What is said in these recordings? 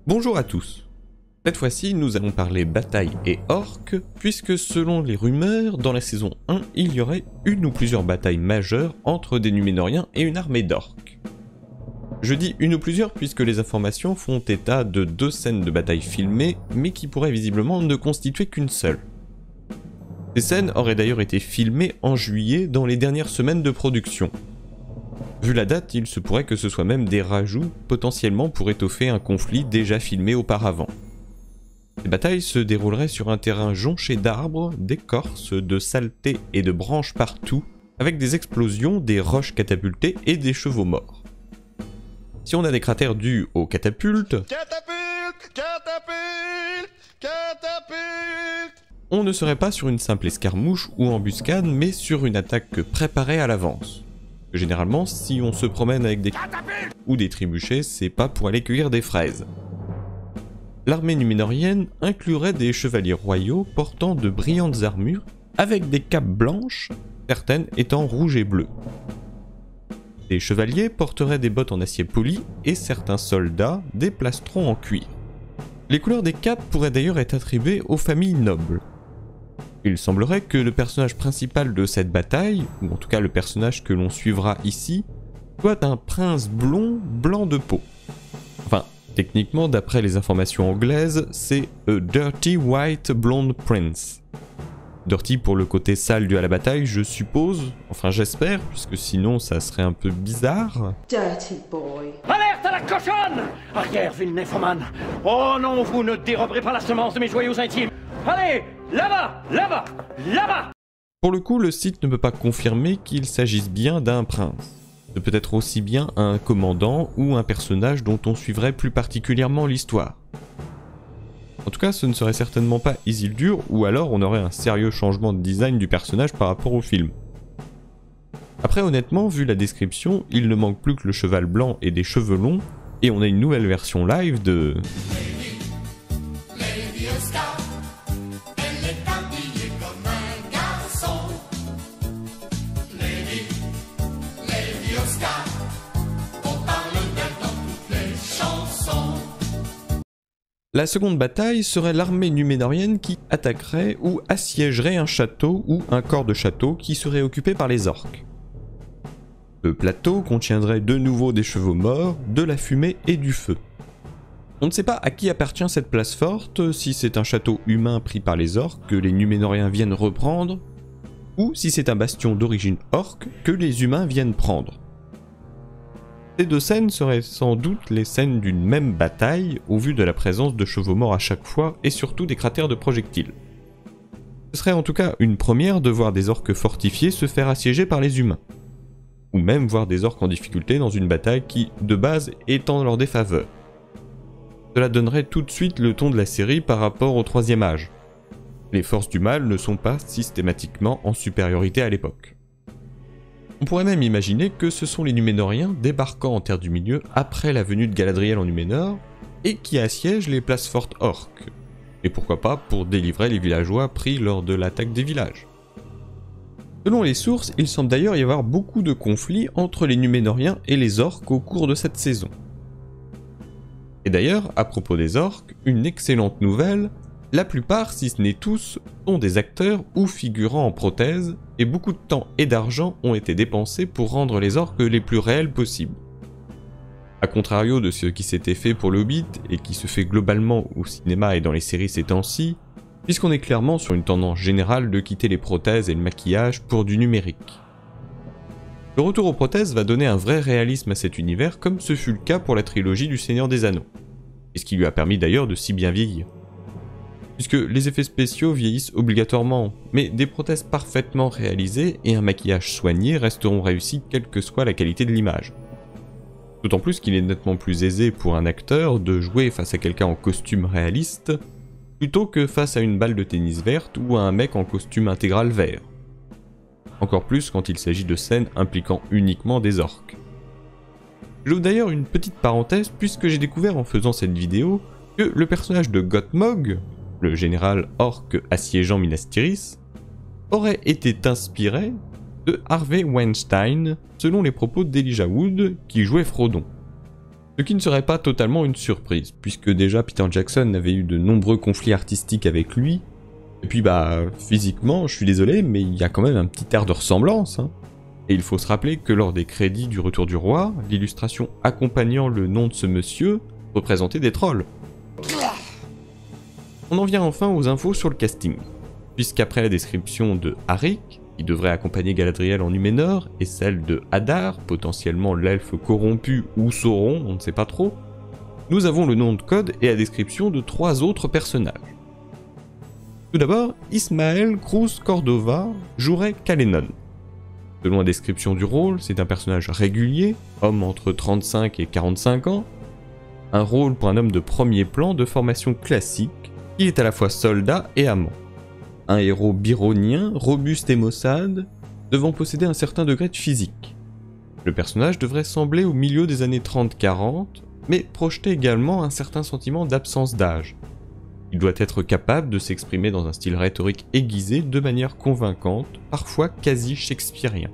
Bonjour à tous. Cette fois-ci, nous allons parler bataille et orques, puisque selon les rumeurs, dans la saison 1, il y aurait une ou plusieurs batailles majeures entre des Núménoriens et une armée d'orques. Je dis une ou plusieurs puisque les informations font état de 2 scènes de bataille filmées, mais qui pourraient visiblement ne constituer qu'une seule. Ces scènes auraient d'ailleurs été filmées en juillet dans les dernières semaines de production. Vu la date, il se pourrait que ce soit même des rajouts potentiellement pour étoffer un conflit déjà filmé auparavant. Les batailles se dérouleraient sur un terrain jonché d'arbres, d'écorces, de saletés et de branches partout, avec des explosions, des roches catapultées et des chevaux morts. Si on a des cratères dus aux catapultes, on ne serait pas sur une simple escarmouche ou embuscade, mais sur une attaque préparée à l'avance. Généralement, si on se promène avec des catapultes ou des trébuchets, c'est pas pour aller cueillir des fraises. L'armée numénorienne inclurait des chevaliers royaux portant de brillantes armures avec des capes blanches, certaines étant rouges et bleues. Les chevaliers porteraient des bottes en acier poli et certains soldats des plastrons en cuir. Les couleurs des capes pourraient d'ailleurs être attribuées aux familles nobles. Il semblerait que le personnage principal de cette bataille, ou en tout cas le personnage que l'on suivra ici, soit un prince blond blanc de peau. Enfin, techniquement, d'après les informations anglaises, c'est a dirty white blonde prince. Dirty pour le côté sale dû à la bataille, je suppose, enfin j'espère, puisque sinon ça serait un peu bizarre. Dirty boy. Alerte à la cochonne! Arrière, vil nymphomane! Oh non, vous ne déroberez pas la semence de mes joyaux intimes! Allez, là-bas, là-bas, là-bas! Pour le coup, le site ne peut pas confirmer qu'il s'agisse bien d'un prince. C'est peut-être aussi bien un commandant ou un personnage dont on suivrait plus particulièrement l'histoire. En tout cas, ce ne serait certainement pas Isildur, ou alors on aurait un sérieux changement de design du personnage par rapport au film. Après, honnêtement, vu la description, il ne manque plus que le cheval blanc et des cheveux longs, et on a une nouvelle version live de... Lady Oscar, elle est habillée comme un garçon. Lady Oscar, on parle d'elle dans toutes les chansons. La seconde bataille serait l'armée numénorienne qui attaquerait ou assiégerait un château ou un corps de château qui serait occupé par les orques. Le plateau contiendrait de nouveau des chevaux morts, de la fumée et du feu. On ne sait pas à qui appartient cette place forte, si c'est un château humain pris par les orques que les Numénoriens viennent reprendre, ou si c'est un bastion d'origine orque que les humains viennent prendre. Ces 2 scènes seraient sans doute les scènes d'une même bataille, au vu de la présence de chevaux morts à chaque fois et surtout des cratères de projectiles. Ce serait en tout cas une première de voir des orques fortifiés se faire assiéger par les humains. Ou même voir des orques en difficulté dans une bataille qui, de base, est en leur défaveur. Cela donnerait tout de suite le ton de la série par rapport au 3e âge. Les forces du mal ne sont pas systématiquement en supériorité à l'époque. On pourrait même imaginer que ce sont les Numénoriens débarquant en Terre du Milieu après la venue de Galadriel en Numénor et qui assiègent les places fortes orques. Et pourquoi pas pour délivrer les villageois pris lors de l'attaque des villages. Selon les sources, il semble d'ailleurs y avoir beaucoup de conflits entre les Numénoriens et les orques au cours de cette saison. Et d'ailleurs, à propos des orques, une excellente nouvelle, la plupart, si ce n'est tous, sont des acteurs ou figurants en prothèse, et beaucoup de temps et d'argent ont été dépensés pour rendre les orques les plus réels possibles. A contrario de ce qui s'était fait pour le Hobbit, et qui se fait globalement au cinéma et dans les séries ces temps-ci, puisqu'on est clairement sur une tendance générale de quitter les prothèses et le maquillage pour du numérique. Le retour aux prothèses va donner un vrai réalisme à cet univers comme ce fut le cas pour la trilogie du Seigneur des Anneaux, et ce qui lui a permis d'ailleurs de si bien vieillir. Puisque les effets spéciaux vieillissent obligatoirement, mais des prothèses parfaitement réalisées et un maquillage soigné resteront réussis quelle que soit la qualité de l'image. D'autant plus qu'il est nettement plus aisé pour un acteur de jouer face à quelqu'un en costume réaliste, plutôt que face à une balle de tennis verte ou à un mec en costume intégral vert. Encore plus quand il s'agit de scènes impliquant uniquement des orques. J'ouvre d'ailleurs une petite parenthèse puisque j'ai découvert en faisant cette vidéo que le personnage de Gottmog, le général orque assiégeant Minas Tirith, aurait été inspiré de Harvey Weinstein selon les propos d'Elijah Wood qui jouait Frodon. Ce qui ne serait pas totalement une surprise, puisque déjà Peter Jackson avait eu de nombreux conflits artistiques avec lui, et puis physiquement, je suis désolé, mais il y a quand même un petit air de ressemblance, hein. Et il faut se rappeler que lors des crédits du Retour du Roi, l'illustration accompagnant le nom de ce monsieur représentait des trolls. On en vient enfin aux infos sur le casting, puisqu'après la description de Arik, qui devrait accompagner Galadriel en Numénor, et celle de Hadar, potentiellement l'elfe corrompu ou Sauron, on ne sait pas trop, nous avons le nom de code et la description de 3 autres personnages. Tout d'abord, Ismael Cruz Cordova jouerait Kalenon. Selon la description du rôle, c'est un personnage régulier, homme entre 35 et 45 ans, un rôle pour un homme de premier plan de formation classique, qui est à la fois soldat et amant. Un héros byronien, robuste et maussade, devant posséder un certain degré de physique. Le personnage devrait sembler au milieu des années 30-40, mais projeter également un certain sentiment d'absence d'âge. Il doit être capable de s'exprimer dans un style rhétorique aiguisé de manière convaincante, parfois quasi shakespearien.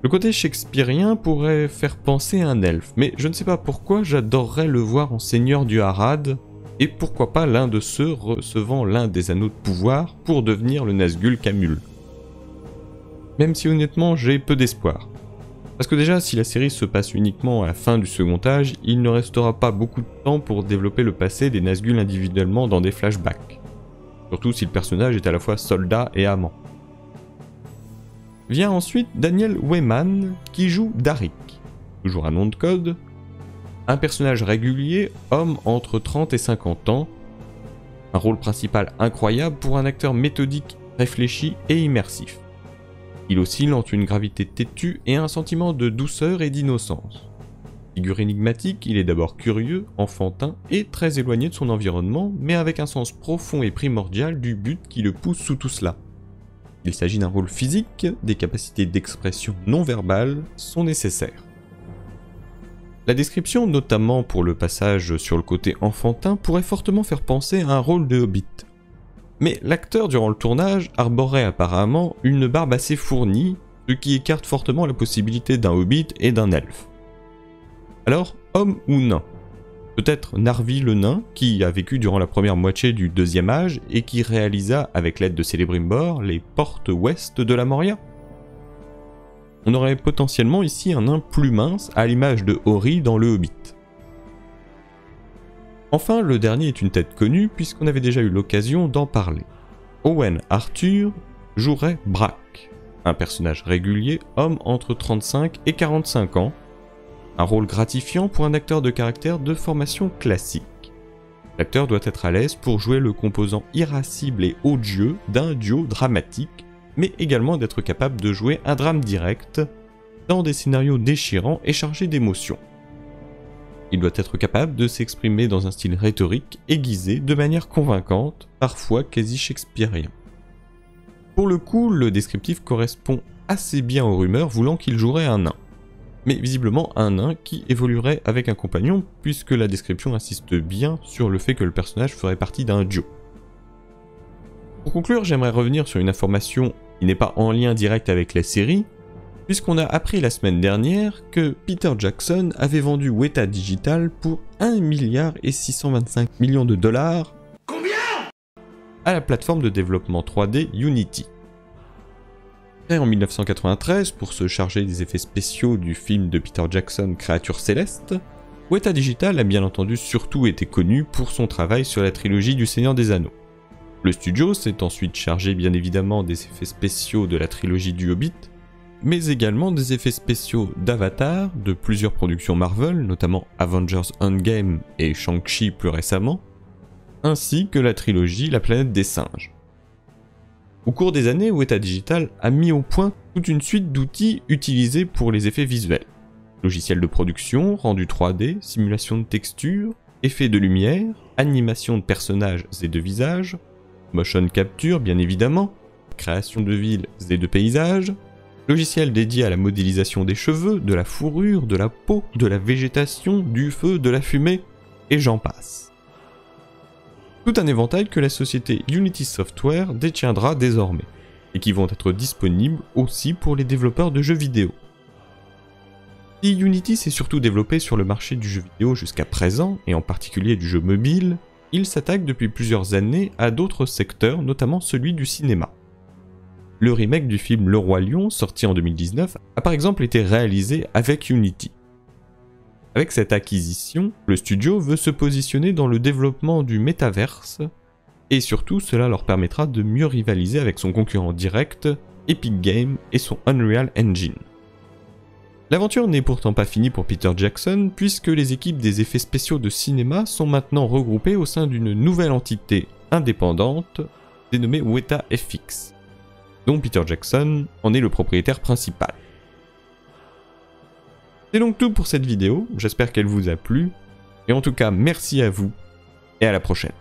Le côté shakespearien pourrait faire penser à un elfe, mais je ne sais pas pourquoi j'adorerais le voir en seigneur du Harad, et pourquoi pas l'un de ceux recevant l'un des anneaux de pouvoir pour devenir le Nazgûl Khamûl. Même si honnêtement j'ai peu d'espoir. Parce que déjà, si la série se passe uniquement à la fin du second âge, il ne restera pas beaucoup de temps pour développer le passé des Nazgûl individuellement dans des flashbacks. Surtout si le personnage est à la fois soldat et amant. Vient ensuite Daniel Weyman, qui joue Darik, toujours un nom de code, un personnage régulier, homme entre 30 et 50 ans, un rôle principal incroyable pour un acteur méthodique, réfléchi et immersif. Il oscille entre une gravité têtue et un sentiment de douceur et d'innocence. Figure énigmatique, il est d'abord curieux, enfantin et très éloigné de son environnement, mais avec un sens profond et primordial du but qui le pousse sous tout cela. Il s'agit d'un rôle physique, des capacités d'expression non verbale sont nécessaires. La description, notamment pour le passage sur le côté enfantin, pourrait fortement faire penser à un rôle de Hobbit. Mais l'acteur durant le tournage arborait apparemment une barbe assez fournie, ce qui écarte fortement la possibilité d'un Hobbit et d'un elfe. Alors, homme ou nain? Peut-être Narvi le nain, qui a vécu durant la première moitié du Deuxième Âge et qui réalisa, avec l'aide de Celebrimbor, les portes ouest de la Moria? On aurait potentiellement ici un nain plus mince, à l'image de Ori dans le Hobbit. Enfin, le dernier est une tête connue, puisqu'on avait déjà eu l'occasion d'en parler. Owen Arthur jouerait Brack, un personnage régulier, homme entre 35 et 45 ans, un rôle gratifiant pour un acteur de caractère de formation classique. L'acteur doit être à l'aise pour jouer le composant irascible et odieux d'un duo dramatique, mais également d'être capable de jouer un drame direct dans des scénarios déchirants et chargés d'émotions. Il doit être capable de s'exprimer dans un style rhétorique aiguisé de manière convaincante, parfois quasi shakespearien. Pour le coup, le descriptif correspond assez bien aux rumeurs voulant qu'il jouerait un nain. Mais visiblement un nain qui évoluerait avec un compagnon, puisque la description insiste bien sur le fait que le personnage ferait partie d'un duo. Pour conclure, j'aimerais revenir sur une information qui n'est pas en lien direct avec la série, puisqu'on a appris la semaine dernière que Peter Jackson avait vendu Weta Digital pour 1,625 milliard de dollars à la plateforme de développement 3D Unity. Créé en 1993 pour se charger des effets spéciaux du film de Peter Jackson Créature Céleste, Weta Digital a bien entendu surtout été connu pour son travail sur la trilogie du Seigneur des Anneaux. Le studio s'est ensuite chargé bien évidemment des effets spéciaux de la trilogie du Hobbit, mais également des effets spéciaux d'Avatar, de plusieurs productions Marvel, notamment Avengers Endgame et Shang-Chi plus récemment, ainsi que la trilogie La Planète des Singes. Au cours des années, Weta Digital a mis au point toute une suite d'outils utilisés pour les effets visuels. Logiciels de production, rendu 3D, simulation de textures, effets de lumière, animation de personnages et de visages, motion capture bien évidemment, création de villes et de paysages, logiciel dédié à la modélisation des cheveux, de la fourrure, de la peau, de la végétation, du feu, de la fumée, et j'en passe. Tout un éventail que la société Unity Software détiendra désormais, et qui vont être disponibles aussi pour les développeurs de jeux vidéo. Si Unity s'est surtout développé sur le marché du jeu vidéo jusqu'à présent, et en particulier du jeu mobile, il s'attaque depuis plusieurs années à d'autres secteurs, notamment celui du cinéma. Le remake du film Le Roi Lion, sorti en 2019, a par exemple été réalisé avec Unity. Avec cette acquisition, le studio veut se positionner dans le développement du métaverse, et surtout cela leur permettra de mieux rivaliser avec son concurrent direct, Epic Games et son Unreal Engine. L'aventure n'est pourtant pas finie pour Peter Jackson, puisque les équipes des effets spéciaux de cinéma sont maintenant regroupées au sein d'une nouvelle entité indépendante, dénommée Weta FX, dont Peter Jackson en est le propriétaire principal. C'est donc tout pour cette vidéo, j'espère qu'elle vous a plu, et en tout cas merci à vous, et à la prochaine.